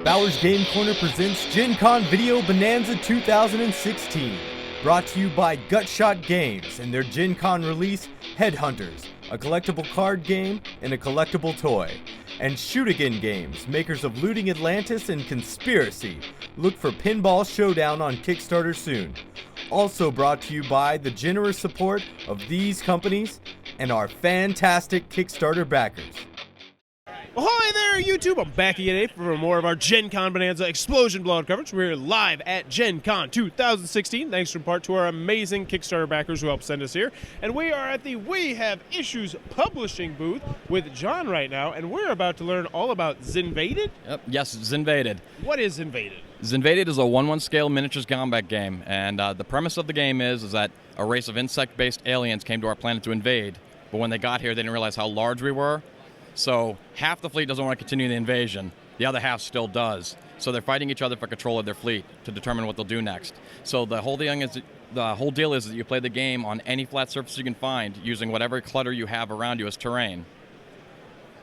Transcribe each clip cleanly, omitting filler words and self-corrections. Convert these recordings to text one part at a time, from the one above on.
Bowers Game Corner presents Gen Con Video Bonanza 2016. Brought to you by Gutshot Games and their Gen Con release, Headhunters, a collectible card game and a collectible toy. And Shoot Again Games, makers of Looting Atlantis and Conspiracy. Look for Pinball Showdown on Kickstarter soon. Also brought to you by the generous support of these companies and our fantastic Kickstarter backers. Ahoy there, YouTube! I'm back again for more of our Gen Con Bonanza Explosion Blowout coverage. We're live at Gen Con 2016, thanks in part to our amazing Kickstarter backers who helped send us here. And we are at the We Have Issues publishing booth with John right now, and we're about to learn all about ZynVaded? Yep. Yes, ZynVaded. What is ZynVaded? ZynVaded is a 1/1 scale miniatures combat game, and the premise of the game is that a race of insect-based aliens came to our planet to invade, but when they got here, they didn't realize how large we were. So half the fleet doesn't want to continue the invasion. The other half still does. So they're fighting each other for control of their fleet to determine what they'll do next. So the whole deal is that you play the game on any flat surface you can find using whatever clutter you have around you as terrain.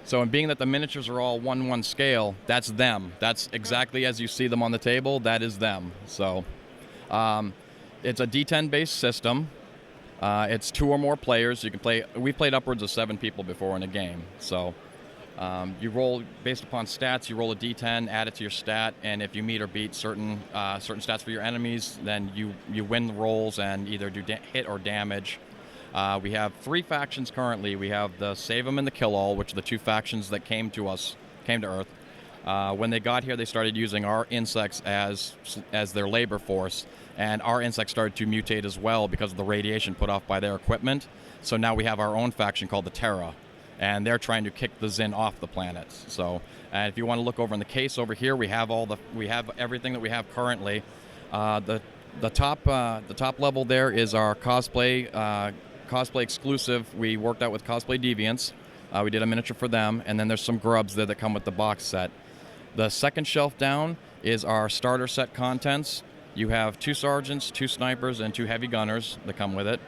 So in being that the miniatures are all 1/1 scale, that's them. That's exactly as you see them on the table, that is them. So it's a D10 based system. It's 2 or more players. You can play. We've played upwards of 7 people before in a game. So you roll based upon stats. You roll a D10, add it to your stat, and if you meet or beat certain stats for your enemies, then you win the rolls and either do hit or damage. We have 3 factions currently. We have the Save 'em and the Kill All, which are the 2 factions that came to Earth. When they got here, they started using our insects as their labor force, and our insects started to mutate as well because of the radiation put off by their equipment. So now we have our own faction called the Terra, and they're trying to kick the Zyn off the planet. So, if you want to look over in the case over here, we have everything that we have currently. The top level there is our cosplay exclusive. We worked out with Cosplay Deviants. We did a miniature for them, and then there's some grubs there that come with the box set. The second shelf down is our starter set contents. You have 2 sergeants, 2 snipers, and 2 heavy gunners that come with it.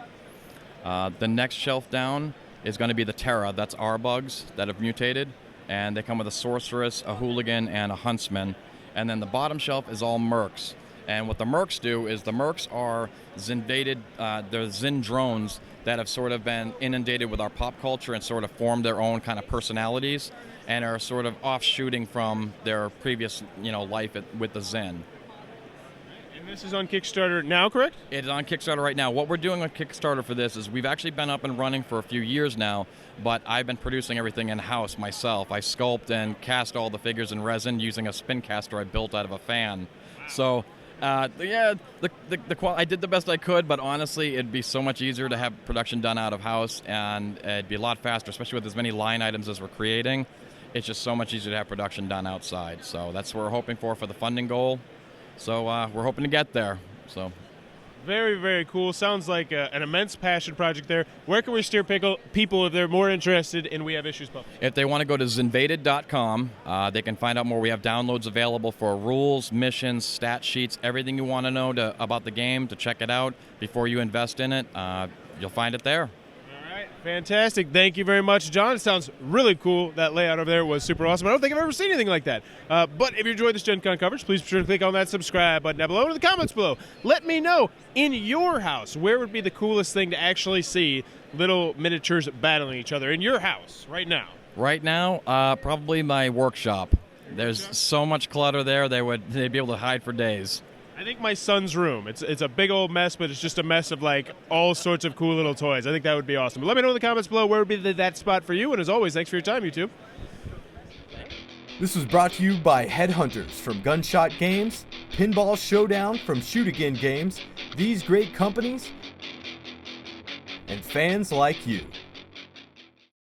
The next shelf down is going to be the Terra. That's our bugs that have mutated, and they come with a sorceress, a hooligan, and a huntsman. And then the bottom shelf is all mercs. And what the mercs do is the mercs are ZynVaded, they're Zyn drones that have sort of been inundated with our pop culture and sort of formed their own kind of personalities and are sort of offshooting from their previous, life with the Zyn. And this is on Kickstarter now, correct? It is on Kickstarter right now. What we're doing on Kickstarter for this is we've actually been up and running for a few years now, but I've been producing everything in-house myself. I sculpt and cast all the figures in resin using a spin caster I built out of a fan. So I did the best I could, but honestly, it'd be so much easier to have production done out of house, and it'd be a lot faster, especially with as many line items as we're creating. It's just so much easier to have production done outside. So that's what we're hoping for the funding goal. So we're hoping to get there. So very, very cool. Sounds like an immense passion project there. Where can we steer people if they're more interested in We Have Issues Pub? If they want to go to ZynVaded.com, they can find out more. We have downloads available for rules, missions, stat sheets, everything you want to know about the game to check it out before you invest in it. You'll find it there. All right, fantastic. Thank you very much, John. It sounds really cool. That layout over there was super awesome. I don't think I've ever seen anything like that. But if you enjoyed this Gen Con coverage, please be sure to click on that subscribe button down below and in the comments below. Let me know, in your house, where would be the coolest thing to actually see little miniatures battling each other in your house right now? Right now, probably my workshop. There's so much clutter there, they'd be able to hide for days. I think my son's room. It's a big old mess, but it's just a mess of like all sorts of cool little toys. I think that would be awesome. But let me know in the comments below where would be that spot for you. And as always, thanks for your time, YouTube. This was brought to you by Headhunters from Gunshot Games, Pinball Showdown from Shoot Again Games, these great companies, and fans like you.